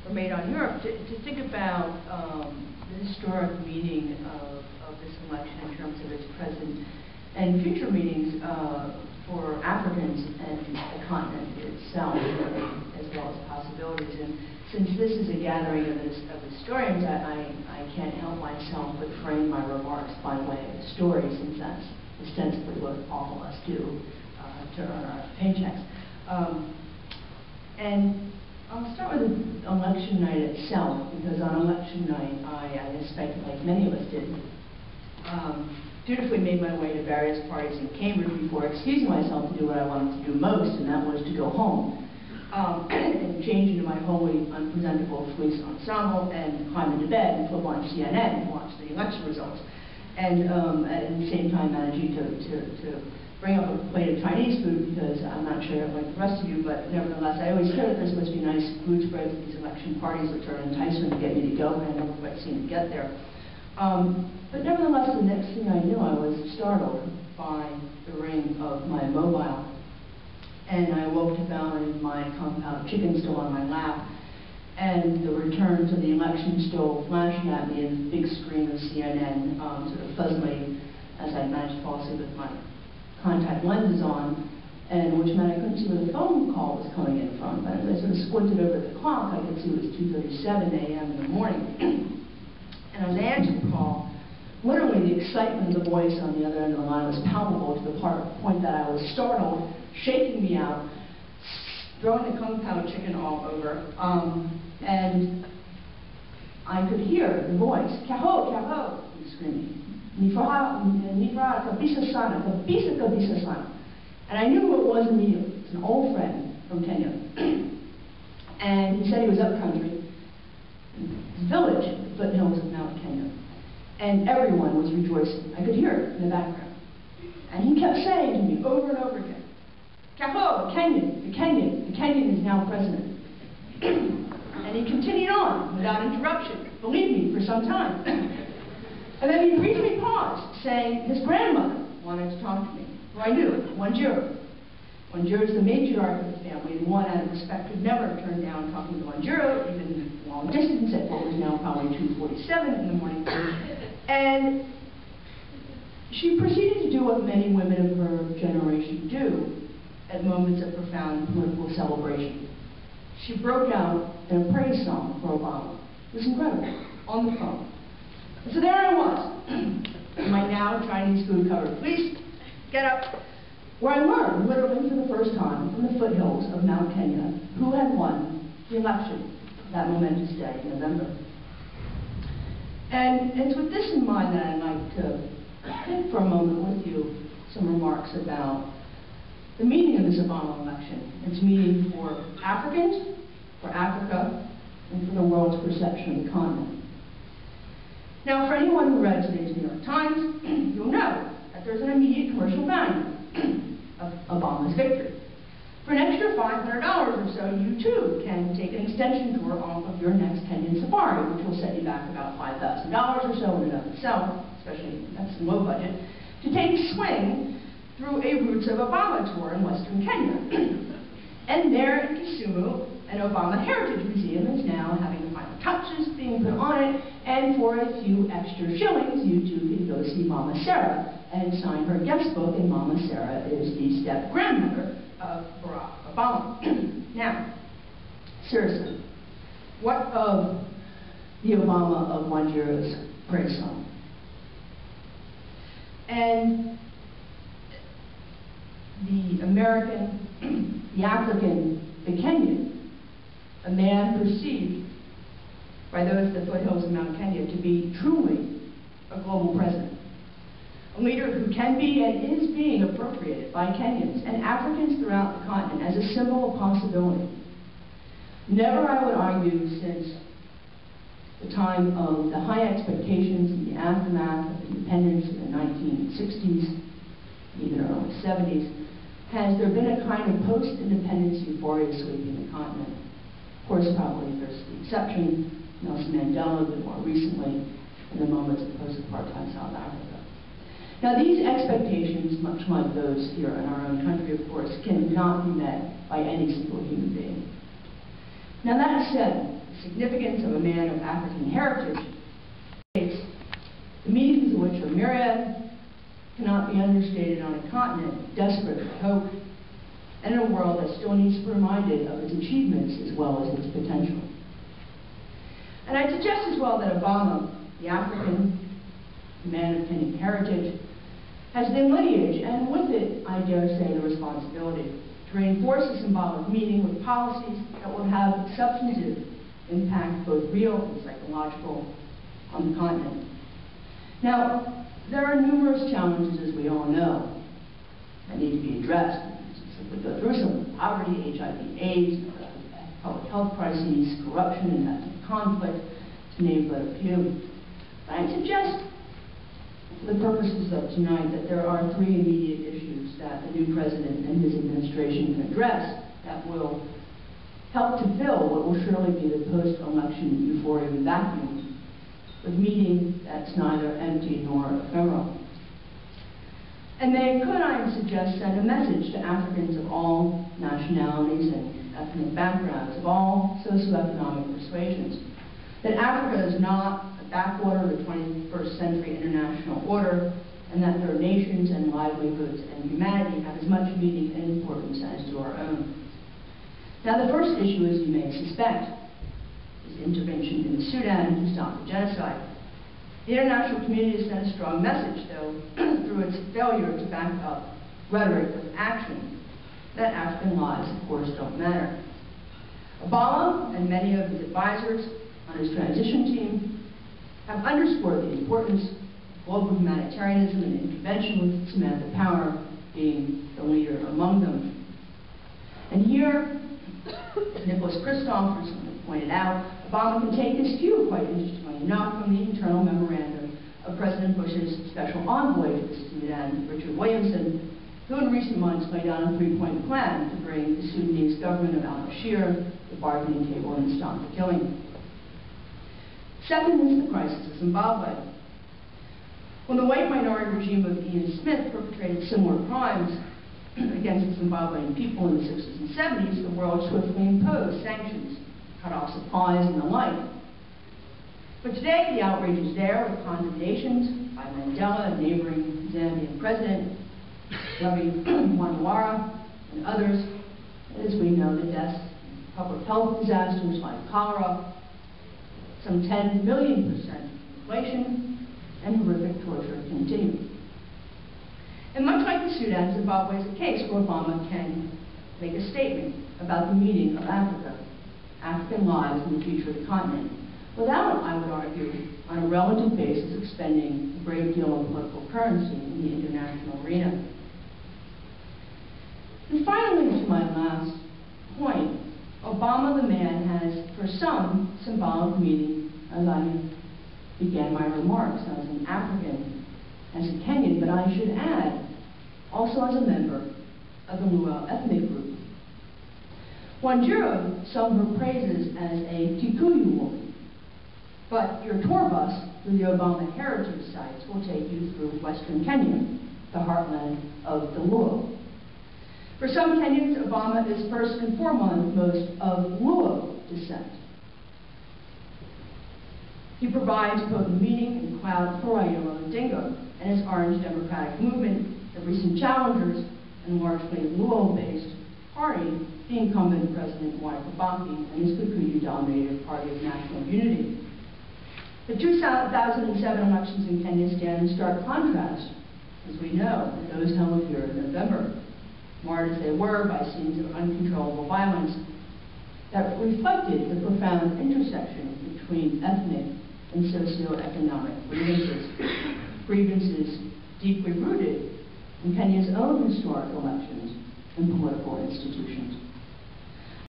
or made on Europe, to think about the historic meaning of this election in terms of its present and future meanings for Africans and the continent itself, as well as possibilities. And since this is a gathering of historians, I can't help myself but frame my remarks by way of a story, since that's ostensibly what all of us do to earn our paychecks. And I'll start with election night itself, because on election night, I suspect, like many of us did, dutifully made my way to various parties in Cambridge before excusing myself to do what I wanted to do most, and that was to go home and change into my wholly unpresentable fleece ensemble and climb into bed and flip on CNN and watch the election results. And at the same time managing to bring up a plate of Chinese food, because I'm not sure like the rest of you, but nevertheless, I always hear that there's supposed to be nice food spreads at these election parties, which are an enticement to get me to go, and I never quite seem to get there. But nevertheless, the next thing I knew, I was startled by the ring of my mobile. And I woke to find my compound chicken still on my lap, and the returns of the election still flashing at me in the big screen of CNN, sort of fuzzily, as I managed to fall asleep with my contact lenses on, and which meant I couldn't see where the phone call was coming in from. But as I sort of squinted over the clock, I could see it was 2:37 a.m. in the morning. And as I answered the call, literally the excitement of the voice on the other end of the line was palpable, to the point that I was startled, shaking me out, throwing the kung pao chicken all over, and I could hear the voice, "Kaho, kaho," he was screaming. "Nifra, kabisa sana, kabisa sana." And I knew who it was immediately. It's an old friend from Kenya. And he said he was up country, in his village, the foothills of Mount Kenya. And everyone was rejoicing. I could hear it in the background. And he kept saying to me over and over again, "Kaho, the Kenyan is now president." And he continued on without interruption, believe me, for some time. And then he briefly paused, saying his grandmother wanted to talk to me, who I knew, Wanjiru. Wanjiru is the matriarch of the family, and one out of respect could never turn down talking to Wanjiru, even long distance at what was now probably 2:47 in the morning. And she proceeded to do what many women of her generation do at moments of profound political celebration. She broke out in a praise song for Obama. It was incredible, on the phone. And so there I was, in my now Chinese food-covered fleece, get up, where I learned, literally for the first time, from the foothills of Mount Kenya, who had won the election that momentous day in November. And it's with this in mind that I'd like to think for a moment with you some remarks about the meaning of this Obama election, its meaning for Africans, for Africa, and for the world's perception of the continent. Now, for anyone who read today's New York Times, you'll know that there's an immediate commercial value of Obama's victory. For an extra $500 or so, you too can take an extension tour off of your next Kenyan safari, which will set you back about $5,000 or so in and of itself, especially if that's low budget, to take a swing through a Roots of Obama tour in Western Kenya. And there in Kisumu, an Obama Heritage Museum is now having the final touches being put on it, and for a few extra shillings, you too can go see Mama Sarah and sign her guest book, and Mama Sarah is the step-grandmother of Barack Obama. Now, seriously, what of the Obama of Wanjiru's praise song? And the American, the African, the Kenyan, a man perceived by those at the foothills of Mount Kenya to be truly a global president. A leader who can be and is being appropriated by Kenyans and Africans throughout the continent as a symbol of possibility. Never, I would argue, since the time of the high expectations in the aftermath of independence in the 1960s, even early 70s, has there been a kind of post-independence euphoria sweeping the continent. Of course, probably there's the exception, Nelson Mandela, but more recently, in the moments of post-apartheid South Africa. Now, these expectations, much like those here in our own country, of course, cannot be met by any single human being. Now, that said, the significance of a man of African heritage, states, the meanings of which are myriad, cannot be understated on a continent desperate for hope, and in a world that still needs to be reminded of its achievements as well as its potential. And I suggest as well that Obama, the African man of Kenyan heritage, has the lineage, and with it, I dare say, the responsibility to reinforce the symbolic meaning with policies that will have substantive impact, both real and psychological, on the continent. Now, there are numerous challenges, as we all know, that need to be addressed. We go through some: poverty, HIV/AIDS, public health crises, corruption and ethnic conflict, to name but a few. But I suggest, for the purposes of tonight, that there are three immediate issues that the new president and his administration can address that will help to fill what will surely be the post-election euphoria and vacuum, with meaning that's neither empty nor ephemeral. And they could, I suggest, send a message to Africans of all nationalities and ethnic backgrounds, of all socioeconomic persuasions, that Africa is not a backwater of the 21st century international order, and that their nations and livelihoods and humanity have as much meaning and importance as do our own. Now, the first issue, as you may suspect, is intervention in the Sudan to stop the genocide. The international community has sent a strong message, though, through its failure to back up rhetoric with action, that African lives, of course, don't matter. Obama and many of his advisors on his transition team have underscored the importance of global humanitarianism and intervention, with Samantha Power being the leader among them. And here, as Nicholas Kristof recently pointed out, Obama can take this cue, quite interestingly enough, from the internal memorandum of President Bush's special envoy to the Sudan, Richard Williamson, who in recent months laid out a three-point plan to bring the Sudanese government of al-Bashir to the bargaining table and stop the killing. Second is the crisis of Zimbabwe. When the white minority regime of Ian Smith perpetrated similar crimes against the Zimbabwean people in the 60s and 70s, the world swiftly imposed sanctions, cut off supplies, and the like. But today, the outrage is there, with condemnations by Mandela, a neighboring Zambian president, Ravi Wanawara, and others. And as we know, the deaths in public health disasters like cholera, some 10 million% inflation, and horrific torture continue. And much like the Sudan, Zimbabwe is a case where Obama can make a statement about the meaning of Africa, African lives, and the future of the continent, without, I would argue, on a relative basis, expending a great deal of political currency in the international arena. And finally, to my last point, Obama the man has, for some, symbolic meaning, as I began my remarks, as an African, as a Kenyan, but I should add, also as a member of the Luo ethnic group. Wanjiru sung her praises as a Kikuyu woman, but your tour bus through the Obama heritage sites will take you through Western Kenya, the heartland of the Luo. For some Kenyans, Obama is first and foremost of Luo descent. He provides potent meaning and clout for Raila Odinga and his Orange Democratic Movement, the recent challengers, and largely Luo-based party, the incumbent President Mwai Kibaki and his Kikuyu-dominated Party of National Unity. The 2007 elections in Kenya stand in stark contrast, as we know, with those held here in November, marred as they were by scenes of uncontrollable violence that reflected the profound intersection between ethnic and socioeconomic grievances deeply rooted in Kenya's own historic elections and political institutions.